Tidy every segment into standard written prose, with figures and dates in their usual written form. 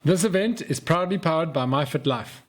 This event is proudly powered by MyFitLife.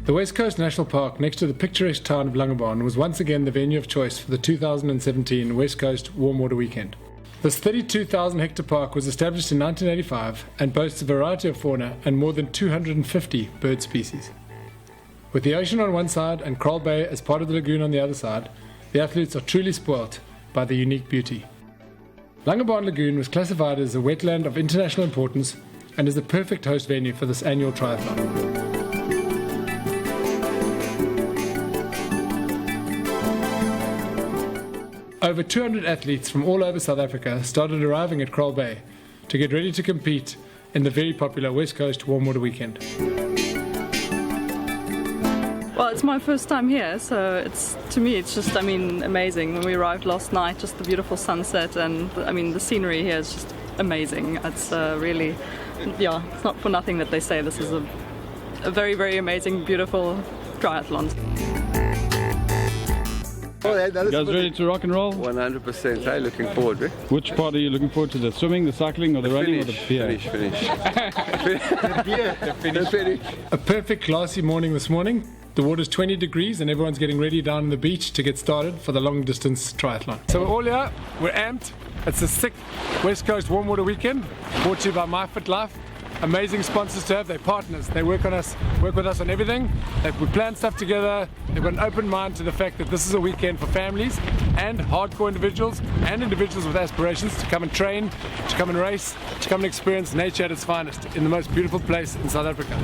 The West Coast National Park, next to the picturesque town of Langebaan, was once again the venue of choice for the 2017 West Coast Warm Water Weekend. This 32,000 hectare park was established in 1985 and boasts a variety of fauna and more than 250 bird species. With the ocean on one side and Král Bay as part of the lagoon on the other side, the athletes are truly spoilt by the unique beauty. Langebaan Lagoon was classified as a wetland of international importance and is the perfect host venue for this annual triathlon. Over 200 athletes from all over South Africa started arriving at Král Bay to get ready to compete in the very popular West Coast Warm Water Weekend. Well, it's my first time here, so to me it's just amazing. When we arrived last night, just the beautiful sunset, and the scenery here is just amazing. It's really, it's not for nothing that they say this is a very, very amazing, beautiful triathlon. You guys ready to rock and roll? 100%. Hey, looking forward. Eh? Which part are you looking forward to? The swimming, the cycling, or the running, or the beer? Finish. The finish. A perfect glassy morning this morning. The water's 20 degrees and everyone's getting ready down on the beach to get started for the long distance triathlon. So we're all here, we're amped. It's the 6th West Coast Warm Water Weekend, brought to you by MyFitLife. Amazing sponsors to have, they're partners. They work with us on everything. We plan stuff together. They've got an open mind to the fact that this is a weekend for families and hardcore individuals and individuals with aspirations to come and train, to come and race, to come and experience nature at its finest in the most beautiful place in South Africa.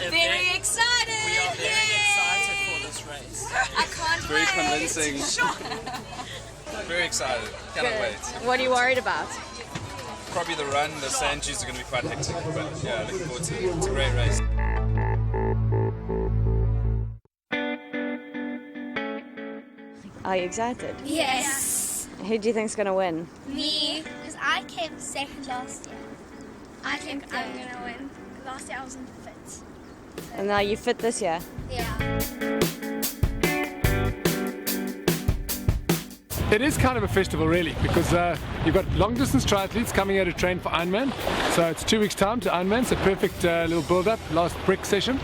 Very excited! We are very excited for this race. I can't Very wait! convincing. Very excited. Cannot wait. What are you worried about? Probably the run, the sand dunes are going to be quite hectic, but yeah, looking forward to it. It's a great race. Are you excited? Yes! Who do you think's going to win? Me, because I came second last year. I think I'm going to win. Last year I wasn't fit. And now you fit this year? Yeah. It is kind of a festival really, because you've got long distance triathletes coming here to train for Ironman. So it's 2 weeks time to Ironman, so perfect little build up, last brick session.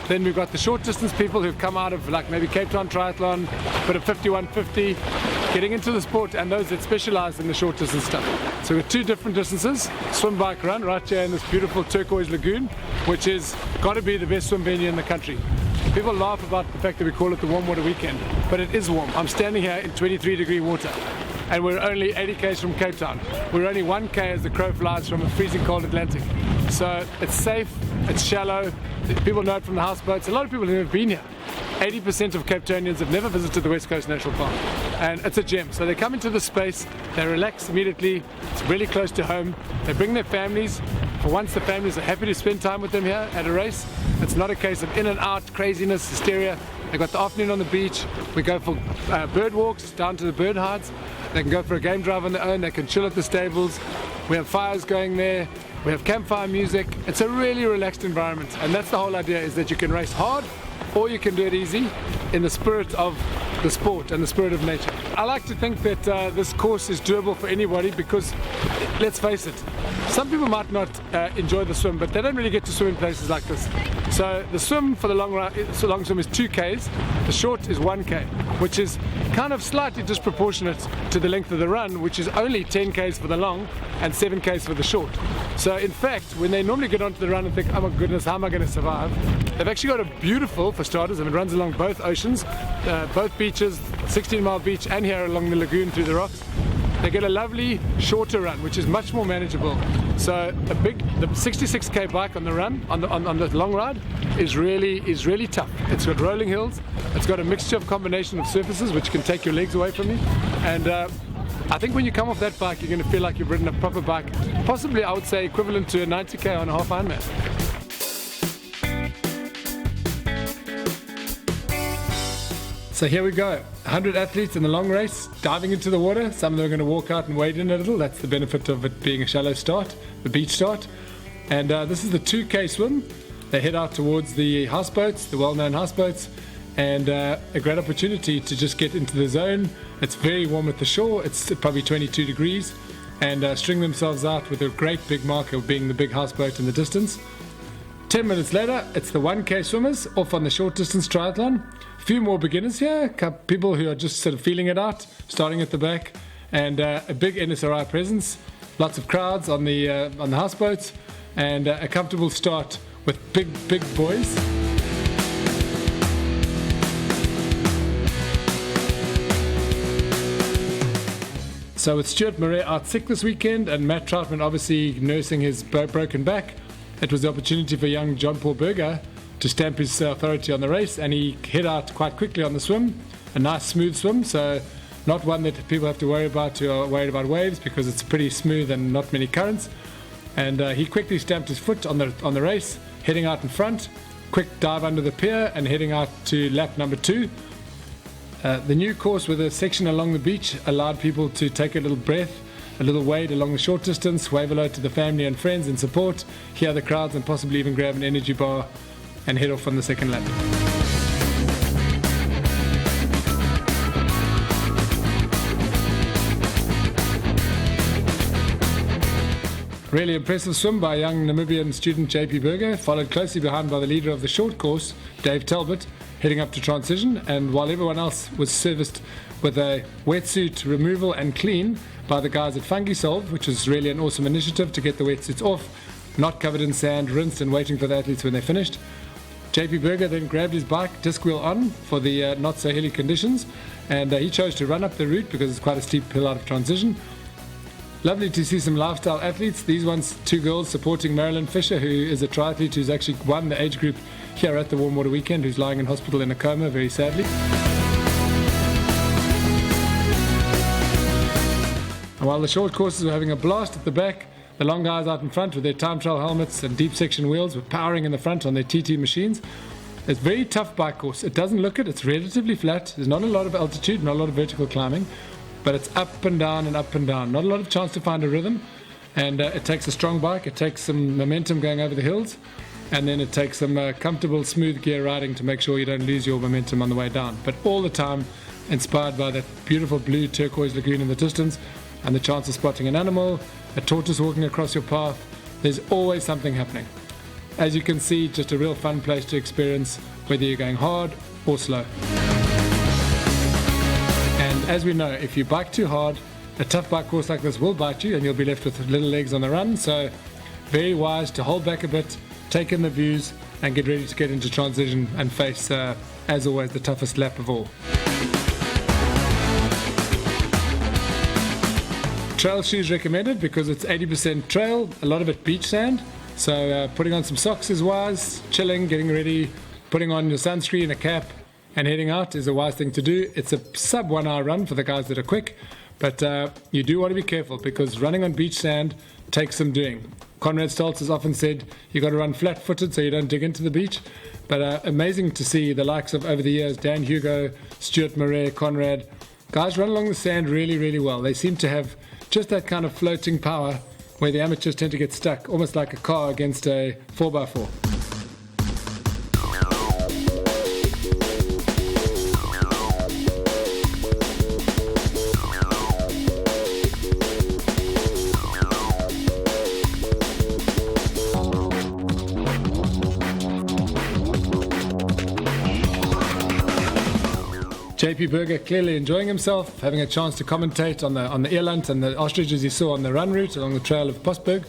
Then we've got the short distance people who've come out of like maybe Cape Town Triathlon, bit of 5150, getting into the sport, and those that specialize in the short distance stuff. So we've got 2 different distances, swim, bike, run, right here in this beautiful turquoise lagoon, which has got to be the best swim venue in the country. People laugh about the fact that we call it the Warm Water Weekend, but it is warm. I'm standing here in 23-degree water, and we're only 80 k's from Cape Town. We're only 1 k as the crow flies from a freezing cold Atlantic. So it's safe, it's shallow, people know it from the houseboats. A lot of people have never been here. 80% of Cape Townians have never visited the West Coast National Park, and it's a gem. So they come into the space, they relax immediately, it's really close to home, they bring their families. For once the families are happy to spend time with them here at a race. It's not a case of in and out, craziness, hysteria. They've got the afternoon on the beach, we go for bird walks down to the bird hides, they can go for a game drive on their own, they can chill at the stables, we have fires going there, we have campfire music. It's a really relaxed environment, and that's the whole idea, is that you can race hard or you can do it easy in the spirit of the sport and the spirit of nature. I like to think that this course is doable for anybody because, let's face it, some people might not enjoy the swim, but they don't really get to swim in places like this. So the swim for the long swim is 2 k's, the short is 1 k, which is kind of slightly disproportionate to the length of the run, which is only 10 k's for the long and 7 k's for the short. So in fact, when they normally get onto the run and think, oh my goodness, how am I going to survive? They've actually got a beautiful, for starters, and it runs along both oceans, both beaches, 16-mile beach and here along the lagoon through the rocks. they get a lovely shorter run, which is much more manageable. So the 66k bike on the run, on the long ride, is really tough. It's got rolling hills. It's got a mixture of combination of surfaces which can take your legs away from you. And I think when you come off that bike, you're going to feel like you've ridden a proper bike. Possibly, I would say, equivalent to a 90k on a half Ironman. So here we go, 100 athletes in the long race, diving into the water. Some of them are going to walk out and wade in a little. That's the benefit of it being a shallow start, the beach start. And this is the 2k swim. They head out towards the houseboats, the well-known houseboats, and a great opportunity to just get into the zone. It's very warm at the shore. It's probably 22 degrees, and string themselves out with a great big marker being the big houseboat in the distance. 10 minutes later, it's the 1k swimmers off on the short distance triathlon. A few more beginners here, a couple people who are just sort of feeling it out, starting at the back, and a big NSRI presence, lots of crowds on the houseboats, and a comfortable start with big boys. So with Stuart Murray out sick this weekend and Matt Troutman obviously nursing his broken back, it was the opportunity for young John Paul Berger to stamp his authority on the race, and he hit out quite quickly on the swim. A nice smooth swim, so not one that people have to worry about who are worried about waves, because it's pretty smooth and not many currents. And he quickly stamped his foot on the race, heading out in front, quick dive under the pier and heading out to lap number 2. The new course with a section along the beach allowed people to take a little breath, a little wade along the short distance, wave hello to the family and friends in support, hear the crowds, and possibly even grab an energy bar and head off on the second lap. Really impressive swim by young Namibian student JP Berger, followed closely behind by the leader of the short course, Dave Talbot, heading up to transition. And while everyone else was serviced with a wetsuit removal and clean by the guys at Fungisolve, which was really an awesome initiative to get the wetsuits off, not covered in sand, rinsed and waiting for the athletes when they finished. JP Berger then grabbed his bike, disc wheel on, for the not so hilly conditions, and he chose to run up the route because it's quite a steep hill out of transition. Lovely to see some lifestyle athletes. These ones, 2 girls supporting Marilyn Fisher, who is a triathlete who's actually won the age group here at the Warm Water Weekend, who's lying in hospital in a coma, very sadly. And while the short courses were having a blast at the back, the long guys out in front with their time trial helmets and deep section wheels were powering in the front on their TT machines. It's a very tough bike course. It doesn't look it. It's relatively flat. There's not a lot of altitude, not a lot of vertical climbing, but it's up and down and up and down. Not a lot of chance to find a rhythm, and it takes a strong bike. It takes some momentum going over the hills, and then it takes some comfortable smooth gear riding to make sure you don't lose your momentum on the way down. But all the time inspired by that beautiful blue turquoise lagoon in the distance and the chance of spotting an animal, a tortoise walking across your path. There's always something happening. As you can see, just a real fun place to experience, whether you're going hard or slow. And as we know, if you bike too hard, a tough bike course like this will bite you and you'll be left with little legs on the run. So very wise to hold back a bit, take in the views, and get ready to get into transition and face, as always, the toughest lap of all. Trail shoes recommended because it's 80% trail, a lot of it beach sand. So putting on some socks is wise, chilling, getting ready, putting on your sunscreen, a cap, and heading out is a wise thing to do. It's a sub 1 hour run for the guys that are quick, but you do want to be careful because running on beach sand takes some doing. Conrad Stoltz has often said you got to run flat-footed so you don't dig into the beach. But amazing to see the likes of, over the years, Dan Hugo, Stuart Murray, Conrad. Guys run along the sand really, really well. They seem to have just that kind of floating power where the amateurs tend to get stuck, almost like a car against a 4x4. JP Berger clearly enjoying himself, having a chance to commentate on the eland and the ostriches he saw on the run route along the trail of Postberg.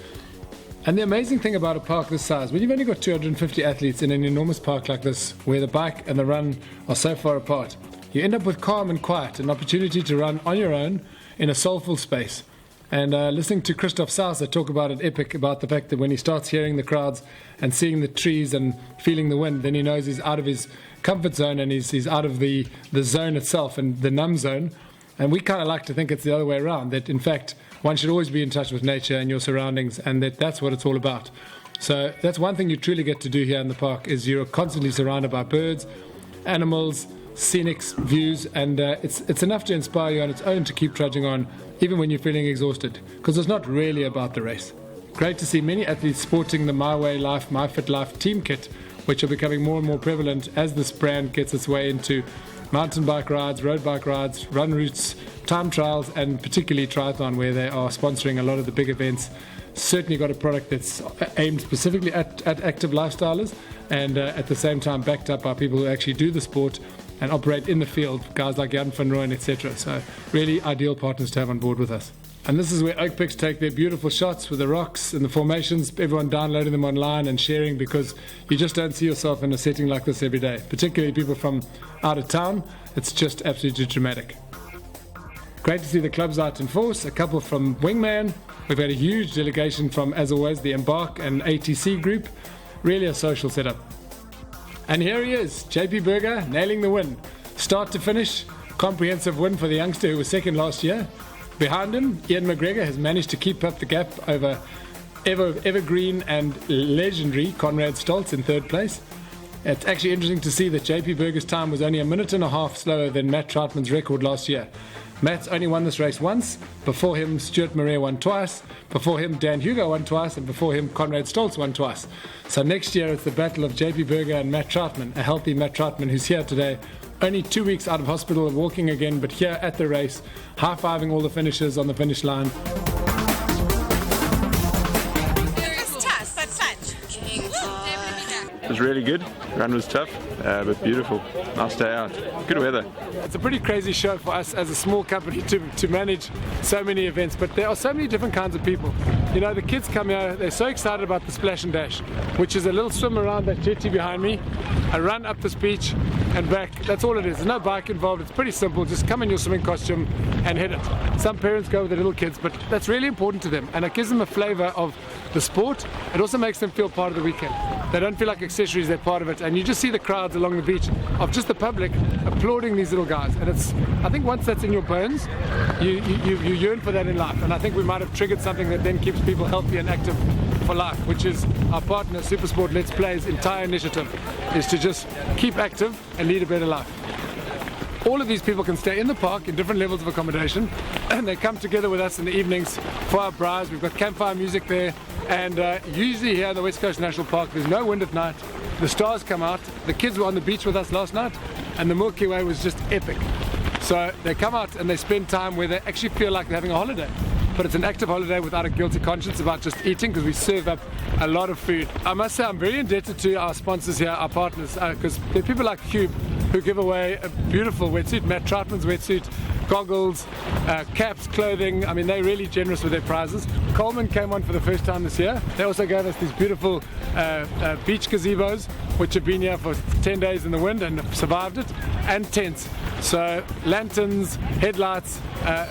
And the amazing thing about a park this size, when you've only got 250 athletes in an enormous park like this, where the bike and the run are so far apart, you end up with calm and quiet, an opportunity to run on your own in a soulful space. And listening to Christoph Sauser talk about at Epic about the fact that when he starts hearing the crowds and seeing the trees and feeling the wind, then he knows he's out of his comfort zone and he's out of the zone itself and the numb zone. And we kind of like to think it's the other way around, that in fact one should always be in touch with nature and your surroundings, and that's what it's all about. So that's one thing you truly get to do here in the park, is you're constantly surrounded by birds, animals, scenics, views, and it's enough to inspire you on its own to keep trudging on, even when you're feeling exhausted, because it's not really about the race. Great to see many athletes sporting the My Way Life, My Fit Life team kit, which are becoming more and more prevalent as this brand gets its way into mountain bike rides, road bike rides, run routes, time trials, and particularly triathlon, where they are sponsoring a lot of the big events. Certainly got a product that's aimed specifically at active lifestylers, and at the same time backed up by people who actually do the sport and operate in the field, guys like Jan van Rooyen, etc. So really ideal partners to have on board with us. And this is where Oak Picks take their beautiful shots with the rocks and the formations, everyone downloading them online and sharing, because you just don't see yourself in a setting like this every day, particularly people from out of town. It's just absolutely dramatic. Great to see the clubs out in force, a couple from Wingman. We've had a huge delegation from, as always, the Embark and ATC group. Really a social setup. And here he is, JP Burger, nailing the win. Start to finish, comprehensive win for the youngster who was second last year. Behind him, Ian McGregor has managed to keep up the gap over evergreen and legendary Conrad Stoltz in third place. It's actually interesting to see that JP Burger's time was only a minute and a half slower than Matt Troutman's record last year. Matt's only won this race once. Before him, Stuart Maria won twice. Before him, Dan Hugo won twice. And before him, Conrad Stoltz won twice. So next year, it's the battle of JP Burger and Matt Troutman, a healthy Matt Troutman who's here today, only 2 weeks out of hospital, walking again, but here at the race, high-fiving all the finishers on the finish line. It was really good. The run was tough, but beautiful. Nice day out. Good weather. It's a pretty crazy show for us as a small company to manage so many events, but there are so many different kinds of people. You know, the kids come here, they're so excited about the Splash and Dash, which is a little swim around that jetty behind me, a run up this beach and back. That's all it is. There's no bike involved. It's pretty simple. Just come in your swimming costume and hit it. Some parents go with their little kids, but that's really important to them, and it gives them a flavor of the sport. It also makes them feel part of the weekend. They don't feel like accessories, they're part of it. And you just see the crowds along the beach of just the public applauding these little guys. And it's, I think once that's in your bones, you yearn for that in life. And I think we might have triggered something that then keeps people healthy and active for life, which is our partner Supersport Let's Play's entire initiative, is to just keep active and lead a better life. All of these people can stay in the park in different levels of accommodation, and they come together with us in the evenings for our braais. We've got campfire music there, and usually here in the West Coast National Park there's no wind at night. The stars come out. The kids were on the beach with us last night, and the Milky Way was just epic. So they come out and they spend time where they actually feel like they're having a holiday. But it's an active holiday without a guilty conscience about just eating, because we serve up a lot of food. I must say I'm very indebted to our sponsors here, our partners, because there are people like Cube who give away a beautiful wetsuit, Matt Troutman's wetsuit, goggles, caps, clothing. I mean, they're really generous with their prizes. Coleman came on for the first time this year. They also gave us these beautiful beach gazebos, which have been here for 10 days in the wind and survived it, and tents. So lanterns, headlights,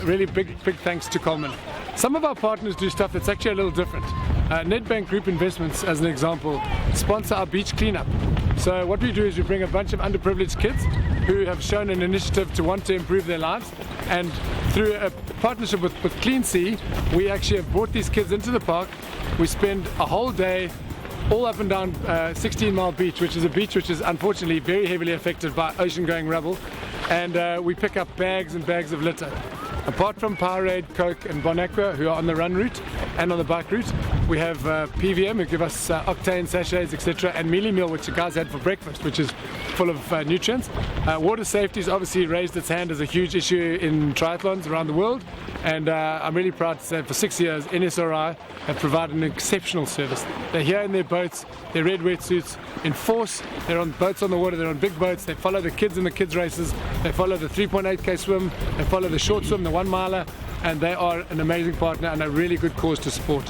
really big thanks to Coleman. Some of our partners do stuff that's actually a little different. Nedbank Group Investments, as an example, sponsor our beach cleanup. So what we do is we bring a bunch of underprivileged kids who have shown an initiative to want to improve their lives, and through a partnership with Clean Sea, we actually have brought these kids into the park. We spend a whole day all up and down 16 Mile Beach, which is a beach which is unfortunately very heavily affected by ocean-going rubble, and we pick up bags and bags of litter. Apart from Powerade, Coke and Bon Aqua, who are on the run route and on the bike route, we have PVM, who give us octane sachets, etc., and mealie meal, which the guys had for breakfast, which is full of nutrients. Water safety has obviously raised its hand as a huge issue in triathlons around the world, and I'm really proud to say for 6 years NSRI have provided an exceptional service. They're here in their boats, their red wetsuits, in force. They're on boats on the water, they're on big boats, they follow the kids in the kids races, they follow the 3.8k swim, they follow the short swim, the 1 miler, and they are an amazing partner and a really good cause to support.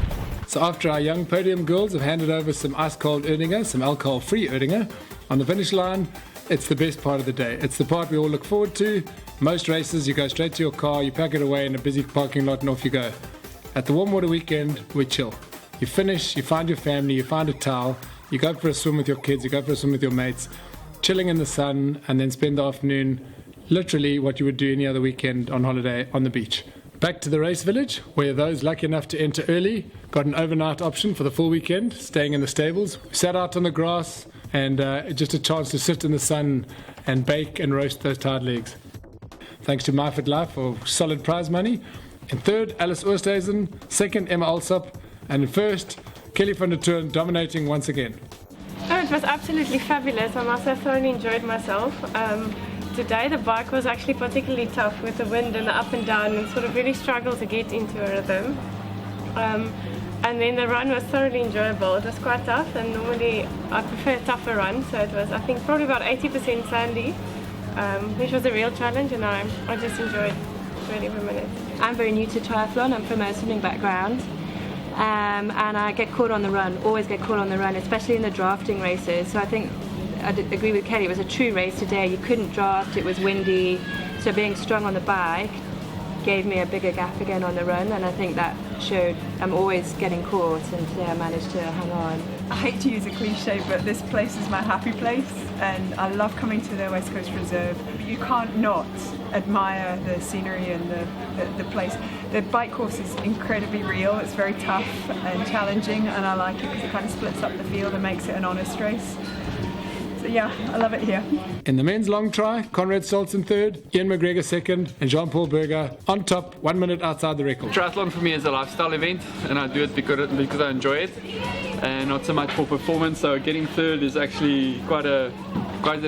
So after our young podium girls have handed over some ice-cold Erdinger, some alcohol-free Erdinger, on the finish line, it's the best part of the day. It's the part we all look forward to. Most races, you go straight to your car, you pack it away in a busy parking lot and off you go. At the Warm Water Weekend, we chill. You finish, you find your family, you find a towel, you go for a swim with your kids, you go for a swim with your mates, chilling in the sun, and then spend the afternoon literally what you would do any other weekend on holiday on the beach. Back to the race village, where those lucky enough to enter early got an overnight option for the full weekend, staying in the stables. We sat out on the grass and just a chance to sit in the sun and bake and roast those tired legs. Thanks to MyFit Life for solid prize money. In third, Alice Oosthuizen. Second, Emma Alsop. And in first, Kelly van der Toorn dominating once again. Oh, it was absolutely fabulous. I must have thoroughly enjoyed myself. Today the bike was actually particularly tough with the wind and the up and down, and sort of really struggled to get into a rhythm. And then the run was thoroughly enjoyable. It was quite tough, and normally I prefer a tougher run, so it was, I think, probably about 80% sandy, which was a real challenge, and I just enjoyed really every minute. I'm very new to triathlon. I'm from a swimming background, and I get caught on the run, always get caught on the run, especially in the drafting races. So I think I agree with Kelly, it was a true race today. You couldn't draft, it was windy, so being strong on the bike gave me a bigger gap again on the run, and I think that showed I'm always getting caught, and today I managed to hang on. I hate to use a cliche, but this place is my happy place, and I love coming to the West Coast Reserve. You can't not admire the scenery and the place. The bike course is incredibly real. It's very tough and challenging, and I like it because it kind of splits up the field and makes it an honest race. So yeah, I love it here. In the men's long try, Conrad Stoltz in third, Ian McGregor second, and Jean-Paul Berger on top, 1 minute outside the record. Triathlon for me is a lifestyle event, and I do it because I enjoy it, and not so much for performance. So getting third is actually quite a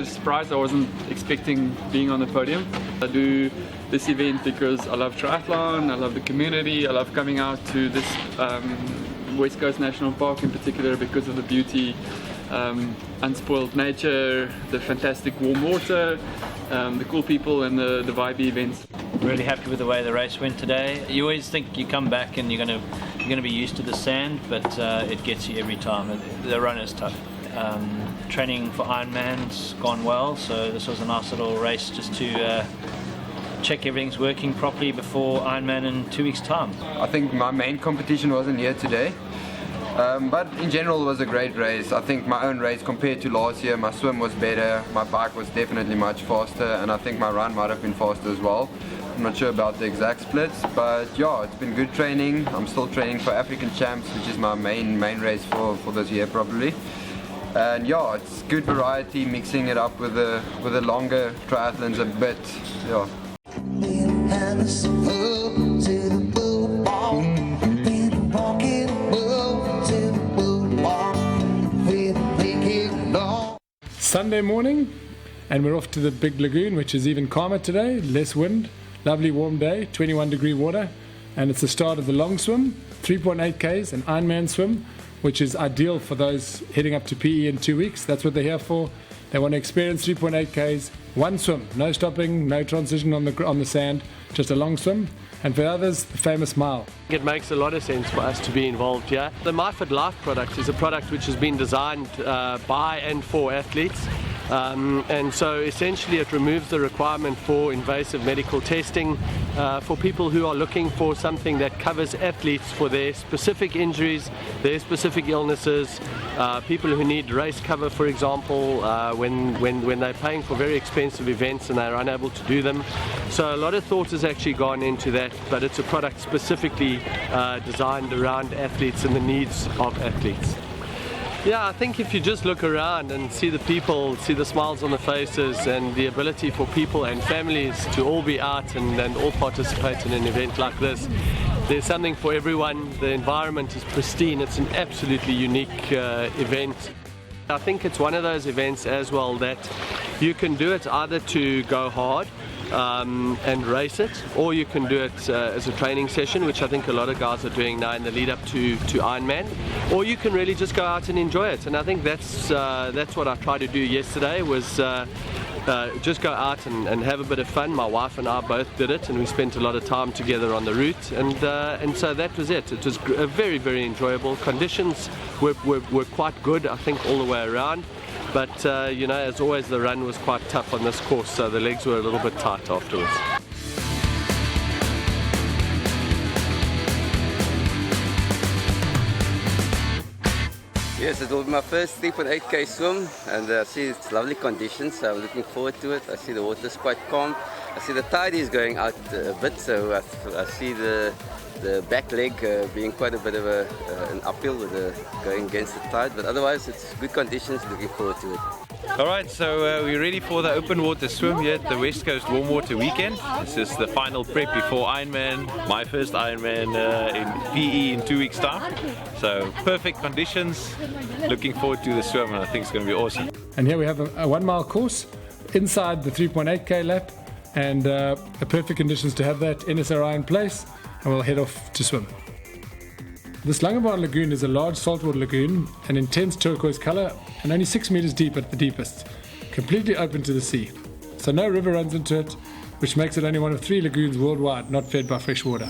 surprise. I wasn't expecting being on the podium. I do this event because I love triathlon, I love the community, I love coming out to this West Coast National Park in particular because of the beauty, unspoiled nature, the fantastic warm water, the cool people, and the vibey events. Really happy with the way the race went today. You always think you come back and you're going to be used to the sand, but it gets you every time. The run is tough. Training for Ironman's gone well, so this was a nice little race just to check everything's working properly before Ironman in 2 weeks' time. I think my main competition wasn't here today. But in general it was a great race. I think my own race compared to last year, my swim was better, my bike was definitely much faster, and I think my run might have been faster as well. I'm not sure about the exact splits, but yeah, it's been good training. I'm still training for African Champs, which is my main race for this year probably. And yeah, it's good variety, mixing it up with the longer triathlons a bit. Yeah. Sunday morning, and we're off to the big lagoon, which is even calmer today, less wind, lovely warm day, 21-degree water, and it's the start of the long swim, 3.8 Ks, an Ironman swim, which is ideal for those heading up to PE in 2 weeks. That's what they're here for. They want to experience 3.8 Ks, one swim, no stopping, no transition on the sand, just a long swim. And for others, the famous mile. It makes a lot of sense for us to be involved here. The MyFit Life product is a product which has been designed by and for athletes. And so essentially it removes the requirement for invasive medical testing for people who are looking for something that covers athletes for their specific injuries, their specific illnesses, people who need race cover, for example, when they're paying for very expensive events and they're unable to do them. So a lot of thought has actually gone into that, but it's a product specifically designed around athletes and the needs of athletes. Yeah, I think if you just look around and see the people, see the smiles on the faces, and the ability for people and families to all be out and all participate in an event like this, there's something for everyone. The environment is pristine. It's an absolutely unique event. I think it's one of those events as well that you can do it either to go hard and race it, or you can do it as a training session, which I think a lot of guys are doing now in the lead up to Ironman, or you can really just go out and enjoy it. And I think that's what I tried to do yesterday, was just go out and have a bit of fun. My wife and I both did it, and we spent a lot of time together on the route, and so that was it. It was very, very enjoyable. Conditions were quite good, I think, all the way around. But you know, as always, the run was quite tough on this course, so the legs were a little bit tight afterwards. Yes, it will be my first 3.8k swim, and I see it's lovely conditions, so I'm looking forward to it. I see the water's quite calm. I see the tide is going out a bit, so I see the back leg being quite a bit of an uphill with going against the tide, but otherwise it's good conditions, looking forward to it. Alright, so we're ready for the open water swim here at the West Coast Warm Water Weekend. This is the final prep before Ironman, my first Ironman in PE in 2 weeks' time. So perfect conditions, looking forward to the swim, and I think it's going to be awesome. And here we have a 1 mile course inside the 3.8k lap, and the perfect conditions to have that NSRI in place, and we'll head off to swim. This Langebaan Lagoon is a large saltwater lagoon, an intense turquoise colour and only 6 meters deep at the deepest, completely open to the sea. So no river runs into it, which makes it only one of 3 lagoons worldwide not fed by fresh water.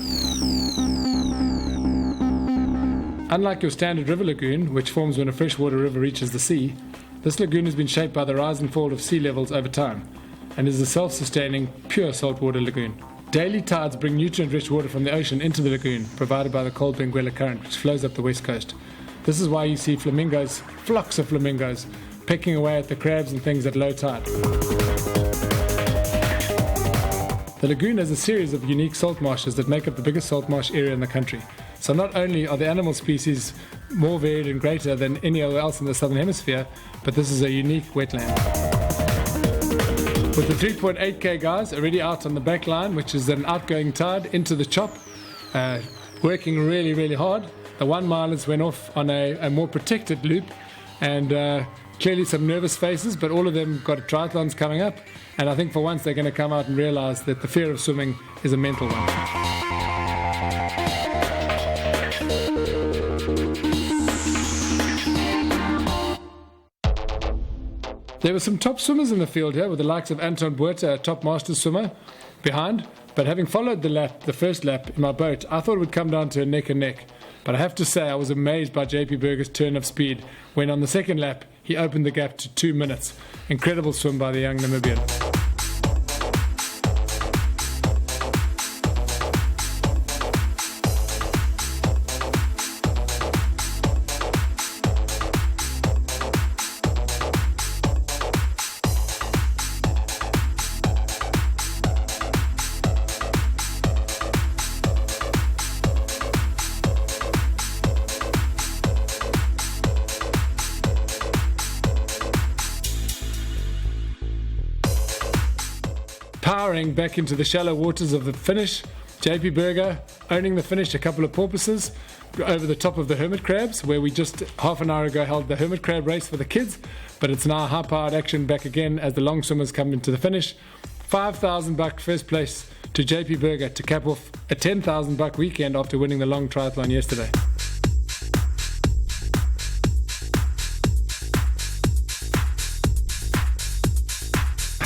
Unlike your standard river lagoon, which forms when a freshwater river reaches the sea, this lagoon has been shaped by the rise and fall of sea levels over time, and is a self-sustaining, pure saltwater lagoon. Daily tides bring nutrient-rich water from the ocean into the lagoon, provided by the cold Benguela Current, which flows up the west coast. This is why you see flamingos, flocks of flamingos, pecking away at the crabs and things at low tide. The lagoon has a series of unique salt marshes that make up the biggest salt marsh area in the country. So not only are the animal species more varied and greater than anywhere else in the southern hemisphere, but this is a unique wetland. With the 3.8k guys already out on the back line, which is an outgoing tide into the chop, working really, really hard. The 1 milers went off on a more protected loop, and clearly some nervous faces, but all of them got triathlons coming up, and I think for once they're going to come out and realize that the fear of swimming is a mental one. There were some top swimmers in the field here, with the likes of Anton Buerta, a top master swimmer, behind. But having followed the first lap in my boat, I thought it would come down to a neck and neck. But I have to say I was amazed by JP Burger's turn of speed, when on the second lap he opened the gap to 2 minutes. Incredible swim by the young Namibian. Powering back into the shallow waters of the finish, JP Burger owning the finish, a couple of porpoises over the top of the hermit crabs, where we just half an hour ago held the hermit crab race for the kids, but it's now high-powered action back again as the long swimmers come into the finish. $5,000 first place to JP Burger to cap off a $10,000 weekend after winning the long triathlon yesterday.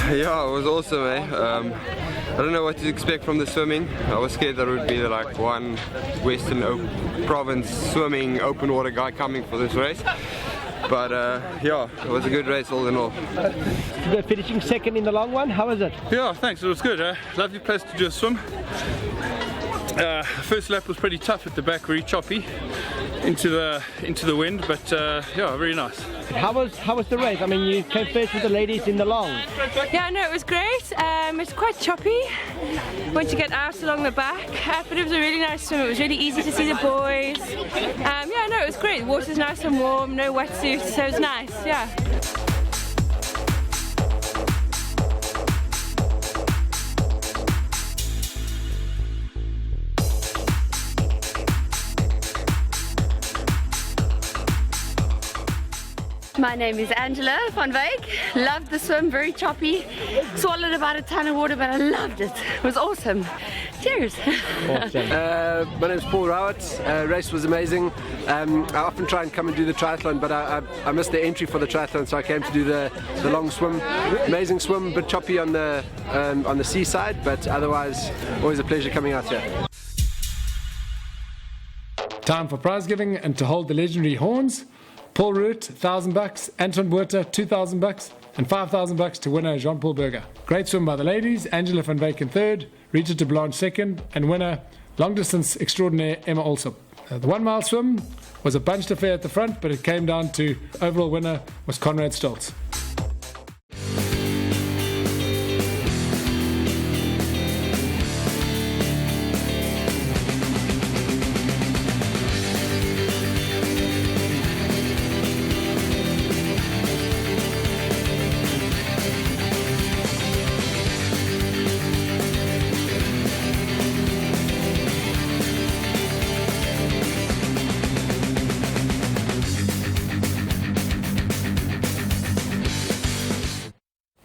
Yeah, it was awesome, I don't know what to expect from the swimming. I was scared that it would be like one Western Province swimming open water guy coming for this race. But yeah, it was a good race all in all. Finishing second in the long one, how was it? Yeah, thanks, it was good. Lovely place to do a swim. First lap was pretty tough at the back, very choppy into the wind, but yeah, very nice. How was the race? I mean, you came first with the ladies in the long. Yeah, no, it was great. It's quite choppy once you get out along the back, but it was a really nice swim. It was really easy to see the boys. Yeah, no, it was great. The water's nice and warm, no wetsuit, so it was nice, yeah. My name is Angela van Wyk. Loved the swim, very choppy. Swallowed about a ton of water, but I loved it. It was awesome. Cheers. Awesome. My name is Paul Rowett. Race was amazing. I often try and come and do the triathlon, but I missed the entry for the triathlon, so I came to do the long swim. Amazing swim, a bit choppy on the seaside, but otherwise always a pleasure coming out here. Time for prize giving, and to hold the legendary horns, Paul Root, $1,000, Anton Buerta, $2,000, and $5,000 to winner Jean-Paul Berger. Great swim by the ladies, Angela van Wyk in third, Rita de Blanche second, and winner long distance extraordinaire Emma Alsop. The 1 mile swim was a bunched affair at the front, but it came down to overall winner was Conrad Stoltz.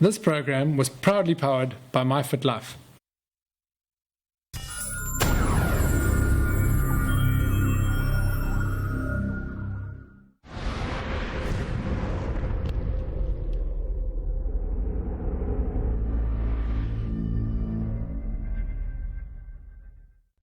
This program was proudly powered by MyFit Life.